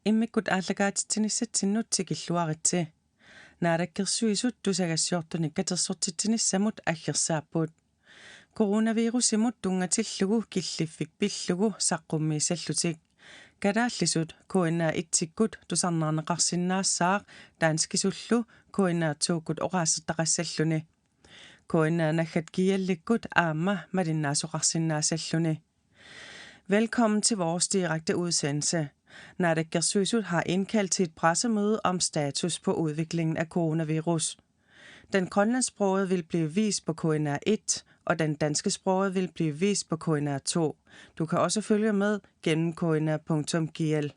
Immikkut aallagaatitsinissatsinnuutsikilluaritsi. Naalakkersuisut tusagassiortunik katersortitsinnissamut aggersaappuut. Coronavirusimut tungatillugu killiffik pillugu saqqummiisallutik. Kadaallisut KNA1-tikkut tusarnaarneqarsinnaassaaq taanskisullu KNA2-kut oqaasertaqassalluni. KNA-naggat kiallikkut aamma malinnaasuqarsinnaasalluni. Velkommen til vores direkte udsendelse. Naalakkersuisut har indkaldt til et pressemøde om status på udviklingen af coronavirus. Den grønlandsksprogede vil blive vist på KNA1, og den danske sproget vil blive vist på KNA2. Du kan også følge med gennem kna.gl.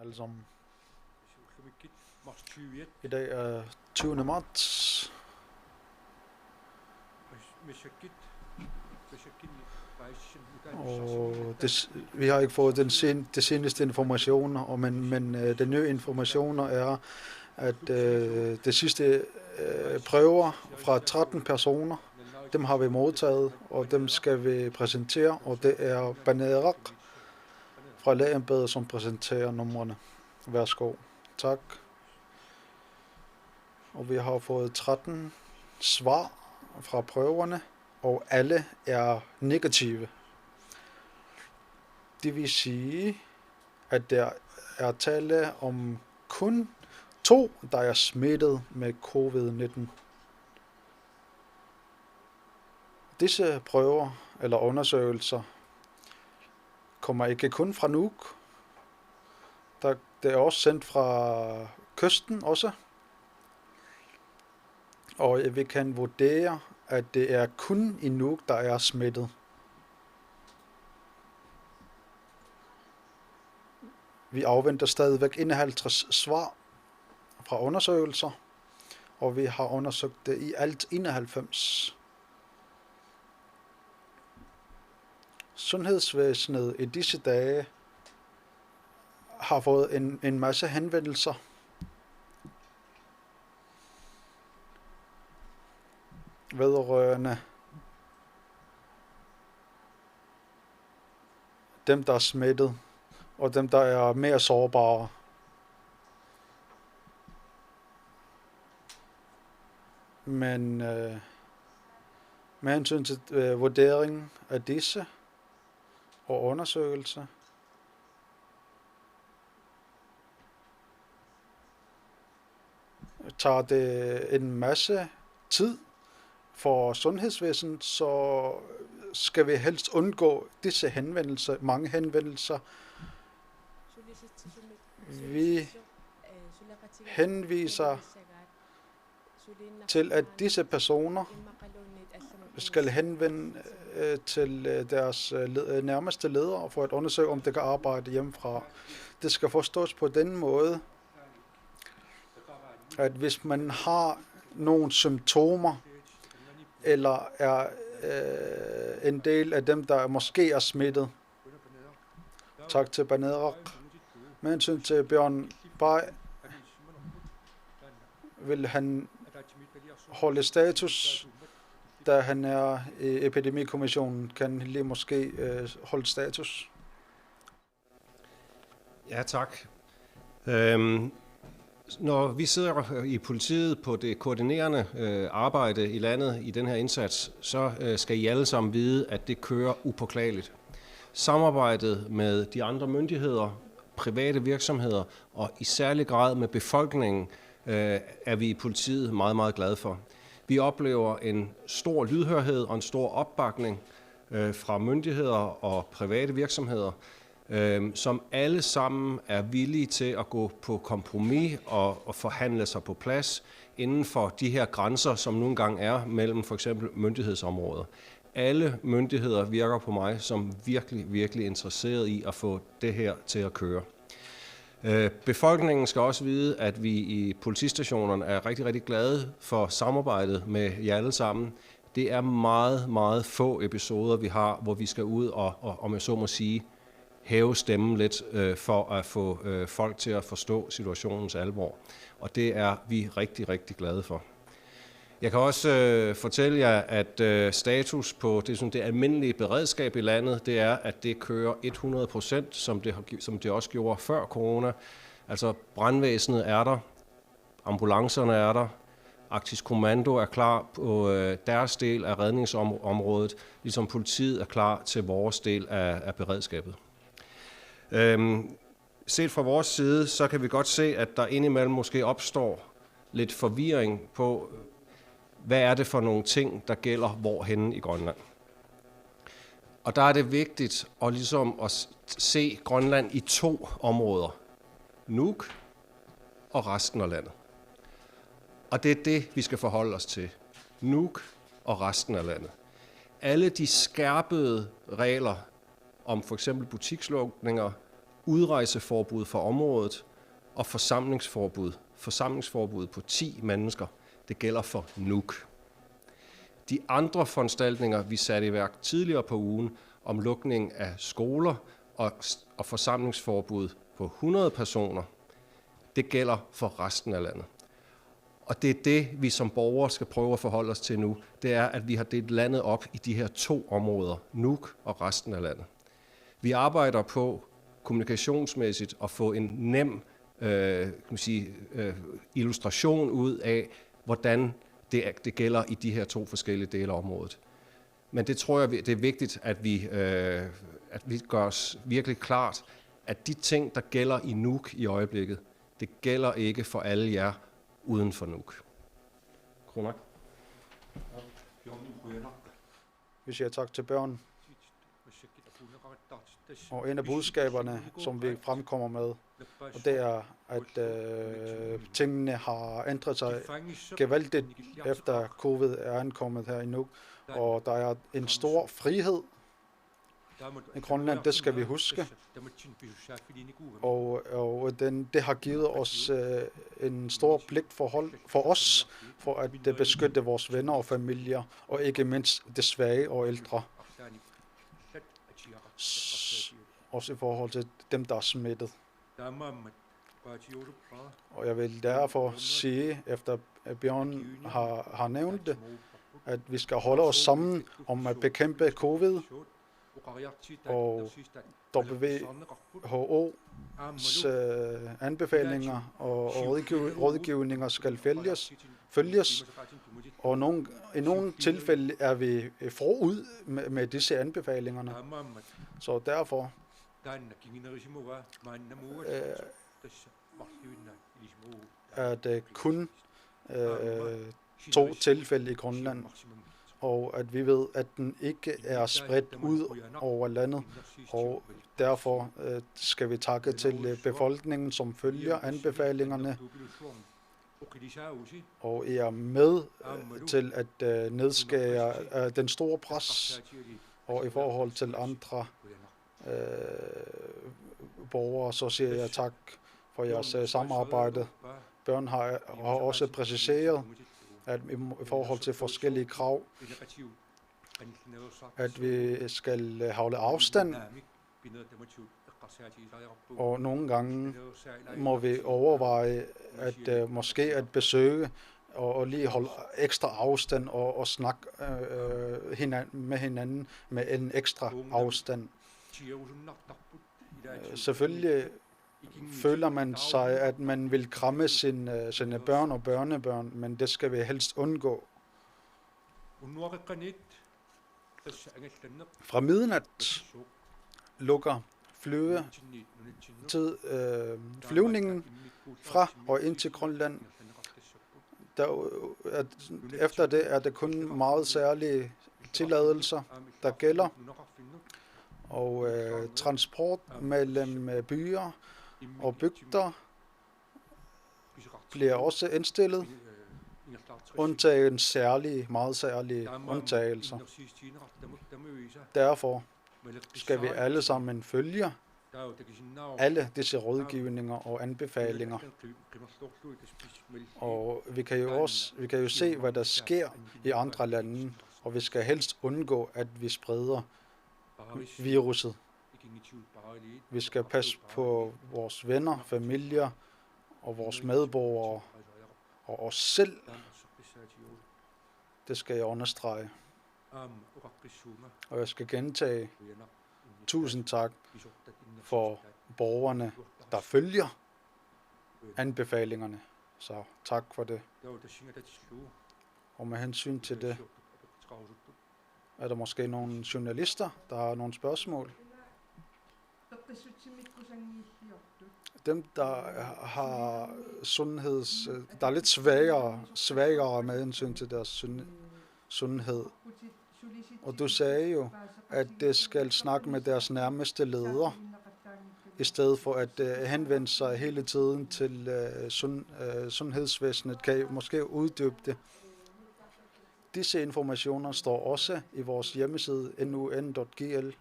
Alle sammen. I dag er 20. marts. Og vi har ikke fået det seneste informationer, men den nye informationer er, at det sidste prøver fra 13 personer, dem har vi modtaget, og dem skal vi præsentere, og det er Banerak fra Lægeembedet, som præsenterer numrene. Værsgo. Tak. Og vi har fået 13 svar fra prøverne, og alle er negative. Det vil sige, at der er tale om kun 2, der er smittet med covid-19. Disse prøver eller undersøgelser kommer ikke kun fra Nuuk. Det er også sendt fra kysten også. Og vi kan vurdere, at det er kun i Nuuk, der er smittet. Vi afventer stadigvæk 51 svar fra undersøgelser, og vi har undersøgt det i alt 91. Sundhedsvæsenet i disse dage har fået en masse henvendelser. Vedrørende dem, der er smittet, og dem, der er mere sårbare. Men med hensyn til vurderingen af disse og undersøgelse, tager det en masse tid for sundhedsvæsenet, så skal vi helst undgå disse henvendelser, mange henvendelser. Vi henviser til, at disse personer skal henvende til deres nærmeste ledere for at undersøge, om det kan arbejde hjemmefra. Det skal forstås på den måde, at hvis man har nogle symptomer, eller er en del af dem, der måske er smittet. Tak til Banerak. Med hensyn til Bjørn Bay, vil han holde status, da han er i epidemikommissionen, kan han lige måske holde status. Ja, tak. Når vi sidder i politiet på det koordinerende arbejde i landet i den her indsats, så skal I alle sammen vide, at det kører upåklageligt. Samarbejdet med de andre myndigheder, private virksomheder og i særlig grad med befolkningen er vi i politiet meget, meget glade for. Vi oplever en stor lydhørhed og en stor opbakning fra myndigheder og private virksomheder. som alle sammen er villige til at gå på kompromis og forhandle sig på plads inden for de her grænser, som nogle gange er mellem for eksempel myndighedsområder. Alle myndigheder virker på mig som virkelig, virkelig interesseret i at få det her til at køre. Befolkningen skal også vide, at vi i politistationerne er rigtig, rigtig glade for samarbejdet med jer alle sammen. Det er meget, meget få episoder, vi har, hvor vi skal ud og om jeg så må sige, hæve stemmen lidt for at få folk til at forstå situationens alvor. Og det er vi rigtig, rigtig glade for. Jeg kan også fortælle jer, at status på det almindelige beredskab i landet, det er, at det kører 100%, som det også gjorde før corona. Altså brandvæsenet er der, ambulancerne er der, Arktisk Kommando er klar på deres del af redningsområdet, ligesom politiet er klar til vores del af beredskabet. Set fra vores side, så kan vi godt se, at der indimellem måske opstår lidt forvirring på, hvad er det for nogle ting, der gælder hvorhenne i Grønland. Og der er det vigtigt at se Grønland i 2 områder. Nuuk og resten af landet. Og det er det, vi skal forholde os til. Nuuk og resten af landet. Alle de skærpede regler om for eksempel butikslukninger, udrejseforbud for området og forsamlingsforbud på 10 mennesker, det gælder for Nuuk. De andre foranstaltninger, vi satte i værk tidligere på ugen, om lukning af skoler og forsamlingsforbud på 100 personer, det gælder for resten af landet. Og det er det, vi som borgere skal prøve at forholde os til nu, det er, at vi har delt landet op i de her 2 områder, Nuuk og resten af landet. Vi arbejder på kommunikationsmæssigt at få en nem illustration ud af, hvordan det gælder i de her 2 forskellige dele af området. Men det tror jeg, det er vigtigt, at vi gør os virkelig klart, at de ting, der gælder i Nuuk i øjeblikket, det gælder ikke for alle jer uden for Nuuk. Kronak. Vi siger tak til Bjørn. Og en af budskaberne, som vi fremkommer med, og det er, at tingene har ændret sig gevaldigt efter covid er ankommet her i Nuuk, og der er en stor frihed i Grønland, det skal vi huske, og det har givet os en stor pligt for os, for at beskytte vores venner og familier, og ikke mindst de svage og ældre. Også i forhold til dem, der er smittet. Og jeg vil derfor sige, efter Bjørn har nævnt det, at vi skal holde os sammen om at bekæmpe covid, og WHO's anbefalinger og rådgivninger skal følges, og i nogle tilfælde er vi forud med disse anbefalinger. Så derfor er det kun 2 tilfælde i Grønland, og at vi ved, at den ikke er spredt ud over landet, og derfor skal vi takke til befolkningen, som følger anbefalingerne, og er med til at nedskære den store pres, og i forhold til andre borgere, så siger jeg tak for jeres samarbejde. Bjørn har også præciseret, at i forhold til forskellige krav, at vi skal holde afstand, og nogle gange må vi overveje at måske at besøge og lige holde ekstra afstand og snakke med hinanden med en ekstra afstand. Selvfølgelig føler man sig, at man vil kramme sine børn og børnebørn, men det skal vi helst undgå. Fra midnat lukker flyvningen fra og ind til Grønland. Efter det er det kun meget særlige tilladelser, der gælder. Og transport mellem byer og bygder bliver også indstillet, undtagen meget særlige undtagelser. Derfor skal vi alle sammen følge alle disse rådgivninger og anbefalinger. Og vi kan jo se, hvad der sker i andre lande, og vi skal helst undgå, at vi spreder viruset. Vi skal passe på vores venner, familier og vores medborgere og os selv. Det skal jeg understrege. Og jeg skal gentage, tusind tak for borgerne, der følger anbefalingerne. Så tak for det. Og med hensyn til det, er der måske nogle journalister, der har nogle spørgsmål? Dem, der har der er lidt svagere med hensyn til deres sundhed. Og du sagde jo, at det skal snakke med deres nærmeste leder, i stedet for at henvende sig hele tiden til sundhedsvæsenet. Kan I måske uddybe det? Disse informationer står også i vores hjemmeside nun.gl.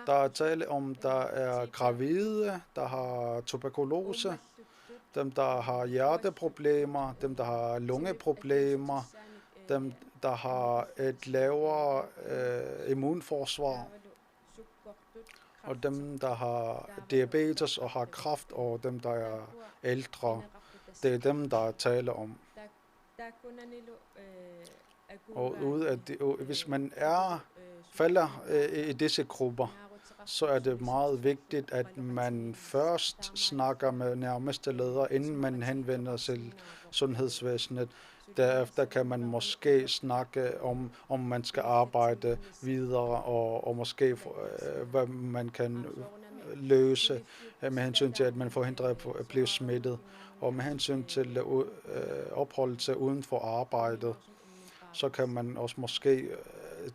Der er tale om, der er gravide, der har tuberkulose, dem, der har hjerteproblemer, dem, der har lungeproblemer, dem, der har et lavere immunforsvar, og dem, der har diabetes og har kræft, og dem, der er ældre. Det er dem, der er tale om. Og hvis man falder i disse grupper, så er det meget vigtigt, at man først snakker med nærmeste leder, inden man henvender til sundhedsvæsenet. Derefter kan man måske snakke om man skal arbejde videre, og måske hvad man kan løse med hensyn til, at man forhindrer at blive smittet, og med hensyn til opholdelse uden for arbejdet, så kan man også måske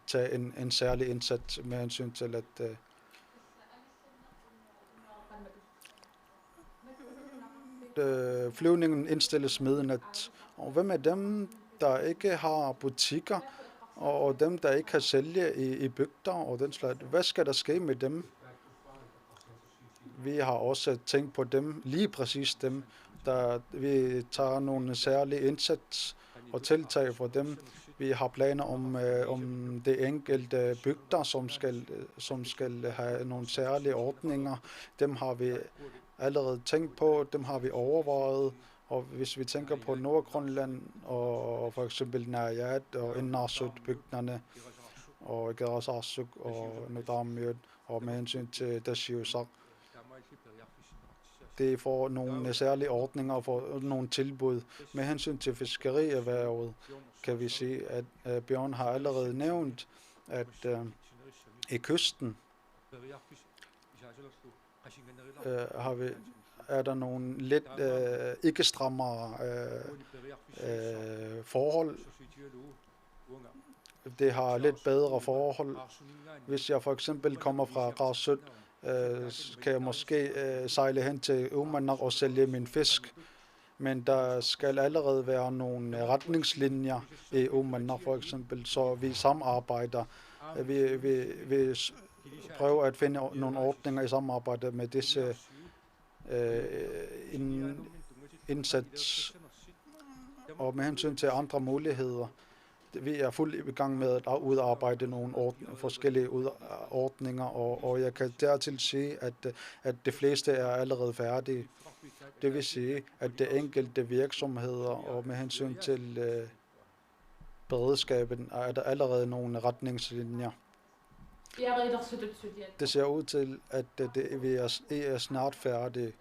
tage en særlig indsats med hensyn til, at flyvningen indstilles midnat. Og hvem er dem, der ikke har butikker, og dem, der ikke kan sælge i bygder og den slags? Hvad skal der ske med dem? Vi har også tænkt på dem, lige præcis dem, der vi tager nogle særlige indsats og tiltag for dem. Vi har planer om det enkelte bygder, som skal have nogle særlige ordninger. Dem har vi allerede tænkt på, dem har vi overvejet. Og hvis vi tænker på Nordgrønland og for eksempel Nærjat og Innarsut-bygderne og Gerasarsuq og Nordamjød og med hensyn til Dashiusak, det får nogle særlige ordninger og får nogle tilbud. Med hensyn til fiskerierhvervet kan vi sige, at Bjørn har allerede nævnt, at i kysten er der nogle lidt ikke strammere forhold. Det har lidt bedre forhold. Hvis jeg for eksempel kommer fra Qarsut, kan jeg måske sejle hen til Uummannaq og sælge min fisk. Men der skal allerede være nogle retningslinjer i Uummannaq for eksempel, så vi samarbejder. Vi prøver at finde nogle ordninger i samarbejde med disse indsats. Og med hensyn til andre muligheder, vi er fuldt i gang med at udarbejde nogle forskellige ordninger, og jeg kan dertil sige, at de fleste er allerede færdige. Det vil sige, at de enkelte virksomheder og med hensyn til beredskaben er der allerede nogle retningslinjer. Det ser ud til, at vi er snart færdige.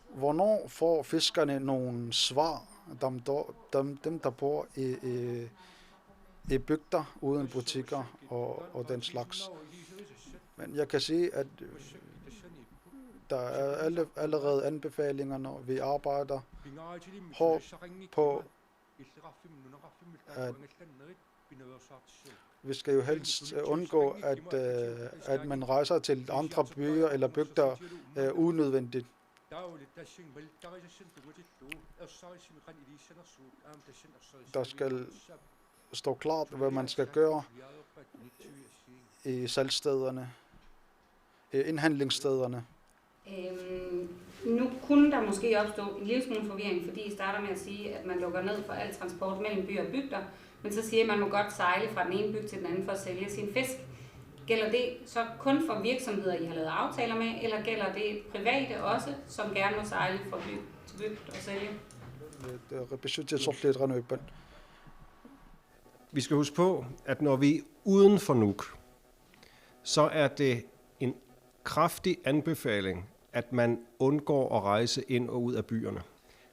Hvornår får fiskerne nogle svar, dem der bor i bygder uden butikker og den slags? Men jeg kan sige, at der er allerede anbefalinger, og vi arbejder hårdt på at Vi skal jo helst undgå, at man rejser til andre byer eller bygder unødvendigt. Der skal stå klart, hvad man skal gøre i salgsstederne, i indhandlingsstederne. Nu kunne der måske opstå en lille smule forvirring, fordi I starter med at sige, at man lukker ned for al transport mellem byer og bygder, men så siger man, at man må godt sejle fra den ene bygd til den anden for at sælge sin fisk. Gælder det så kun for virksomheder, I har lavet aftaler med, eller gælder det private også, som gerne må sejle fra bygd til bygd og sælge? Vi skal huske på, at når vi er uden for Nuuk, så er det en kraftig anbefaling, at man undgår at rejse ind og ud af byerne,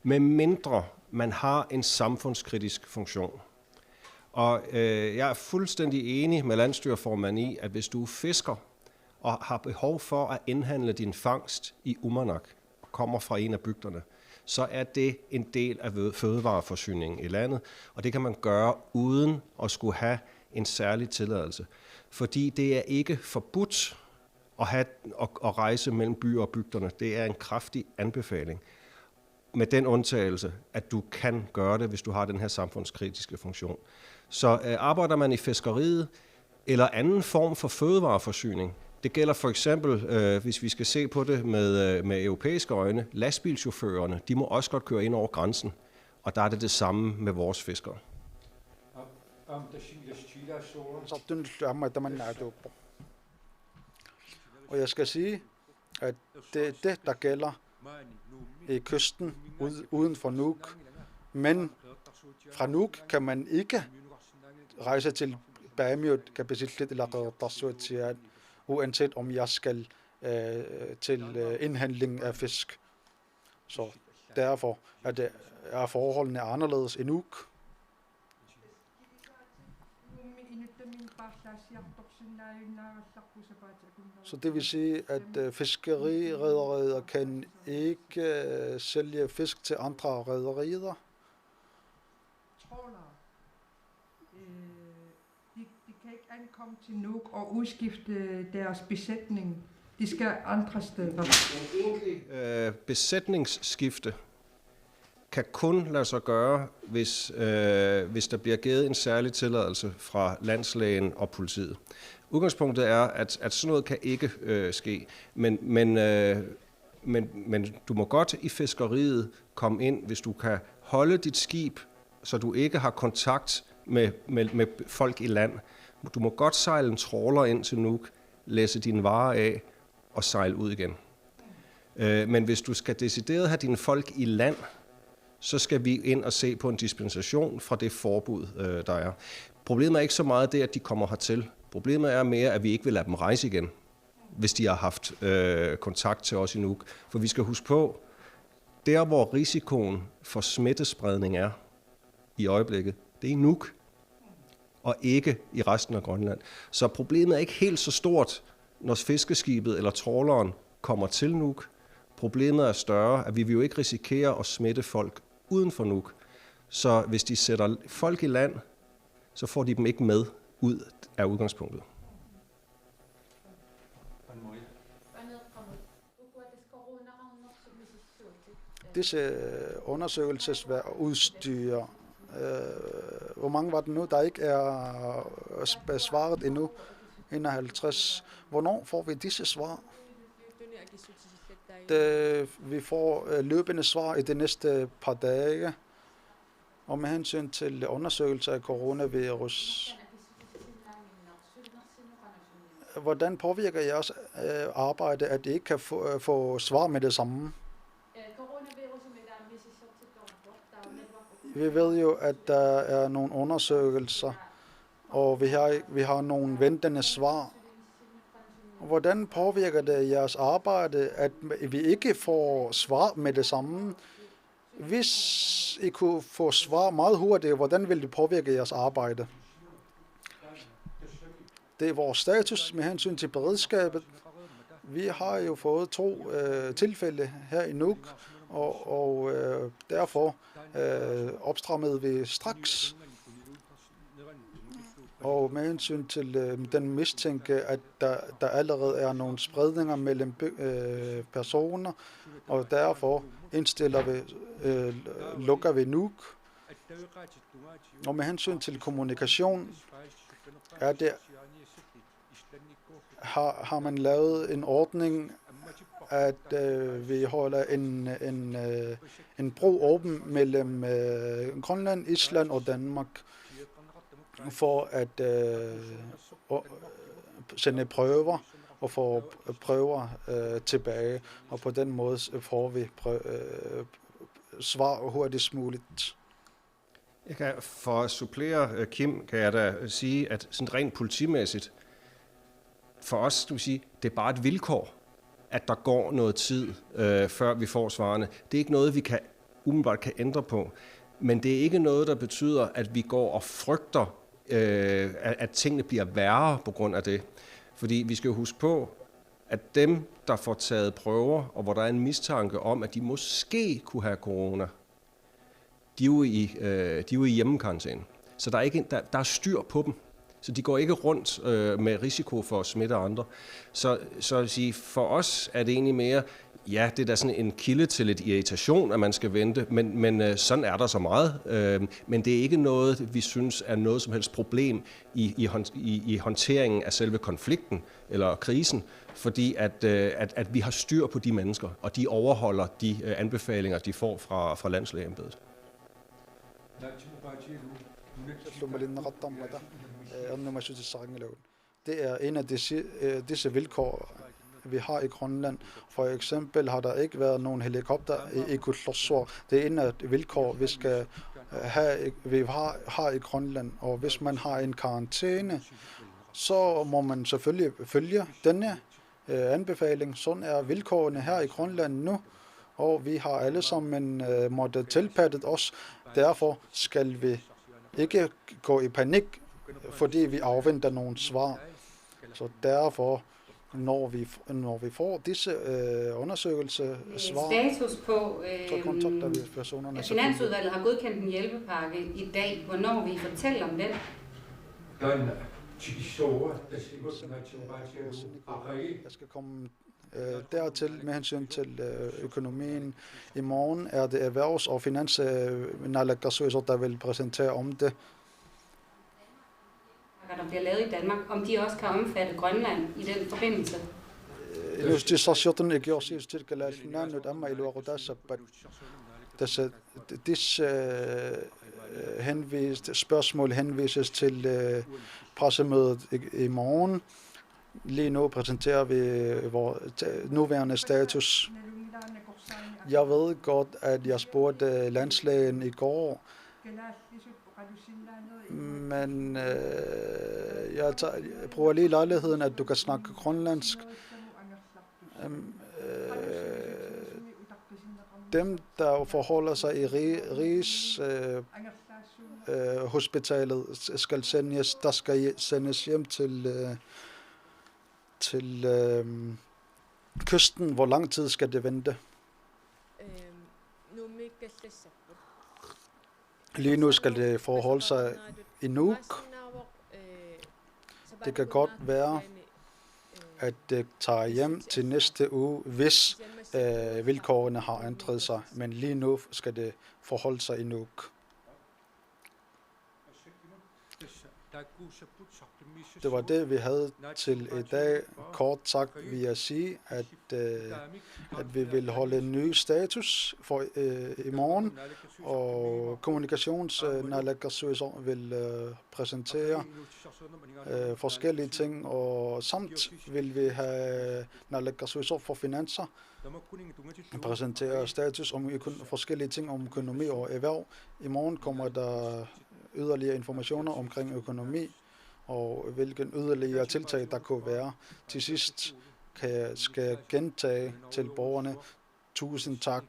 med mindre man har en samfundskritisk funktion. Og jeg er fuldstændig enig med landsstyreformanden i, at hvis du er fisker og har behov for at indhandle din fangst i Uummannaq og kommer fra en af bygderne, så er det en del af fødevareforsyningen i landet, og det kan man gøre uden at skulle have en særlig tilladelse. Fordi det er ikke forbudt at rejse mellem byer og bygderne. Det er en kraftig anbefaling. Med den undtagelse, at du kan gøre det, hvis du har den her samfundskritiske funktion. Så arbejder man i fiskeriet eller anden form for fødevareforsyning, det gælder for eksempel, hvis vi skal se på det med europæiske øjne, lastbilchaufførerne, de må også godt køre ind over grænsen, og der er det samme med vores fiskere. Og jeg skal sige, at det er det, der gælder i kysten uden for Nuuk. Men fra Nuuk kan man ikke rejse til Paamiut, Kapisiltit eller Qeqertarsuaq, uanset om jeg skal til indhandling af fisk. Så derfor er forholdene anderledes i Nuuk. Så det vil sige, at fiskerirederier kan ikke sælge fisk til andre rederier. De kan ikke ankomme til Nuuk og udskifte deres besætning. De skal andre steder. Besætningsskifte kan kun lade sig gøre, hvis der bliver givet en særlig tilladelse fra landslægen og politiet. Udgangspunktet er, at sådan noget kan ikke ske, men du må godt i fiskeriet komme ind, hvis du kan holde dit skib, så du ikke har kontakt med folk i land. Du må godt sejle en trawler ind til Nuuk, læsse dine varer af og sejle ud igen. Men hvis du skal decideret have dine folk i land, så skal vi ind og se på en dispensation fra det forbud, der er. Problemet er ikke så meget det, at de kommer hertil. Problemet er mere, at vi ikke vil lade dem rejse igen, hvis de har haft kontakt til os i Nuuk. For vi skal huske på, der hvor risikoen for smittespredning er i øjeblikket, det er i Nuuk, og ikke i resten af Grønland. Så problemet er ikke helt så stort, når fiskeskibet eller trawleren kommer til Nuuk. Problemet er større, at vi vil jo ikke risikere at smitte folk uden for Nuuk. Så hvis de sætter folk i land, så får de dem ikke med ud af udgangspunktet. Disse undersøgelsesudstyr, hvor mange var det nu, der ikke er besvaret endnu? 51. Hvornår får vi disse svar? Vi får løbende svar i de næste par dage. Og med hensyn til undersøgelse af coronavirus, hvordan påvirker jeres arbejde, at I ikke kan få svar med det samme? Vi ved jo, at der er nogle undersøgelser, og vi har nogle ventende svar. Hvordan påvirker det jeres arbejde, at vi ikke får svar med det samme? Hvis I kunne få svar meget hurtigt, hvordan vil det påvirke jeres arbejde? Det er vores status med hensyn til beredskabet. Vi har jo fået 2 tilfælde her i Nuuk, og derfor opstrammede vi straks. Og med hensyn til den mistænke, at der allerede er nogle spredninger mellem personer, og derfor lukker vi Nuuk. Og med hensyn til kommunikation, har man lavet en ordning, at vi holder en bro åben mellem Grønland, Island og Danmark for at sende prøver og få prøver tilbage, og på den måde får vi svar hurtigst muligt. For at supplere Kim, kan jeg da sige, at sådan rent politimæssigt, for os, det er bare et vilkår, at der går noget tid, før vi får svarene. Det er ikke noget, vi umiddelbart kan ændre på, men det er ikke noget, der betyder, at vi går og frygter, at tingene bliver værre på grund af det. Fordi vi skal jo huske på, at dem, der får taget prøver, og hvor der er en mistanke om, at de måske kunne have corona, de er jo i hjemmekarantæne. Så der er styr på dem. Så de går ikke rundt med risiko for at smitte andre. Så at sige, for os er det egentlig mere, ja, det er da sådan en kilde til lidt irritation, at man skal vente, men sådan er der så meget. Men det er ikke noget, vi synes er noget som helst problem i håndteringen af selve konflikten eller krisen, fordi at vi har styr på de mennesker, og de overholder de anbefalinger, de får fra landslægeembedet. Det er en af disse vilkår, vi har i Grønland. For eksempel har der ikke været nogen helikopter i Kutlosor. Det er en af de vilkår, vi har i Grønland. Og hvis man har en karantæne, så må man selvfølgelig følge denne anbefaling. Sådan er vilkårene her i Grønland nu. Og vi har alle sammen måtte tilpasse os. Derfor skal vi ikke gå i panik, fordi vi afventer nogle svar. Så derfor, når vi får disse undersøgelsesvar, status på, så kontakter vi personerne. Finansudvalget har godkendt en hjælpepakke i dag. Hvornår vil I fortælle om den? Jeg skal komme dertil med hensyn til økonomien. I morgen er det erhvervs- og finansnaalakkersuisser, der vil præsentere om det. Der bliver lavet i Danmark, om de også kan omfatte Grønland i den forbindelse? Disse spørgsmål henvises til pressemødet i morgen. Lige nu præsenterer vi vores nuværende status. Jeg ved godt, at jeg spurgte landslægen i går, men jeg bruger lige lejligheden, at du kan snakke grønlandsk. Dem, der forholder sig i Rigshospitalet, skal sendes hjem til kysten. Hvor lang tid skal det vente? Lige nu skal det forholde sig i Nuuk. Det kan godt være, at det tager hjem til næste uge, hvis vilkårene har ændret sig. Men lige nu skal det forholde sig i Nuuk. Det var det, vi havde til i dag. Kort sagt vil jeg sige, at vi vil holde en ny status for i morgen, og kommunikationsnaalakkersuisser vil præsentere forskellige ting, og samt vil vi have naalakkersuisser for finanser præsentere status om forskellige ting om økonomi og erhverv. I morgen kommer der yderligere informationer omkring økonomi, og hvilken yderligere tiltag der kunne være. Til sidst skal jeg gentage til borgerne, tusind tak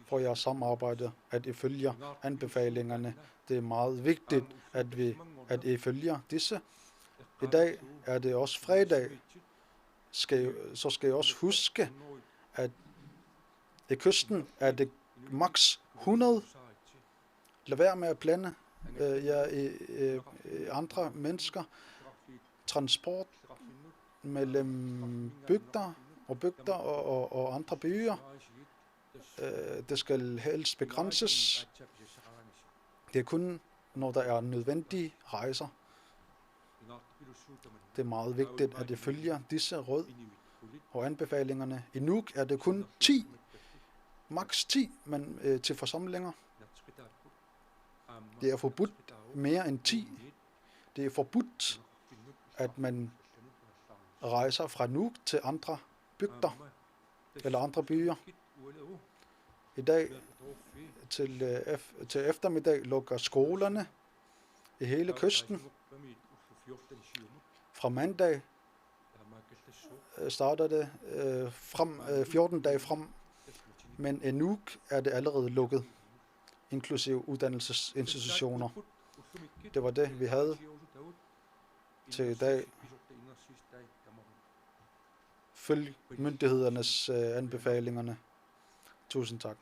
for jeres samarbejde, at I følger anbefalingerne. Det er meget vigtigt, at I følger disse. I dag er det også fredag. Så skal jeg også huske, at i kysten er det maks 100. Lad være med at blande andre mennesker, transport mellem bygder og andre byer. Det skal helst begrænses. Det er kun, når der er nødvendige rejser. Det er meget vigtigt, at det følger disse råd og anbefalingerne. I Nuuk er det kun 10, maks 10, men til forsamlinger. Det er forbudt mere end 10. Det er forbudt, at man rejser fra Nuuk til andre bygder eller andre byer. I dag til eftermiddag lukker skolerne i hele kysten. Fra mandag starter det 14 dage frem, men i Nuuk er det allerede lukket, inklusive uddannelsesinstitutioner. Det var det, vi havde til i dag. Følg myndighedernes anbefalingerne. Tusind tak.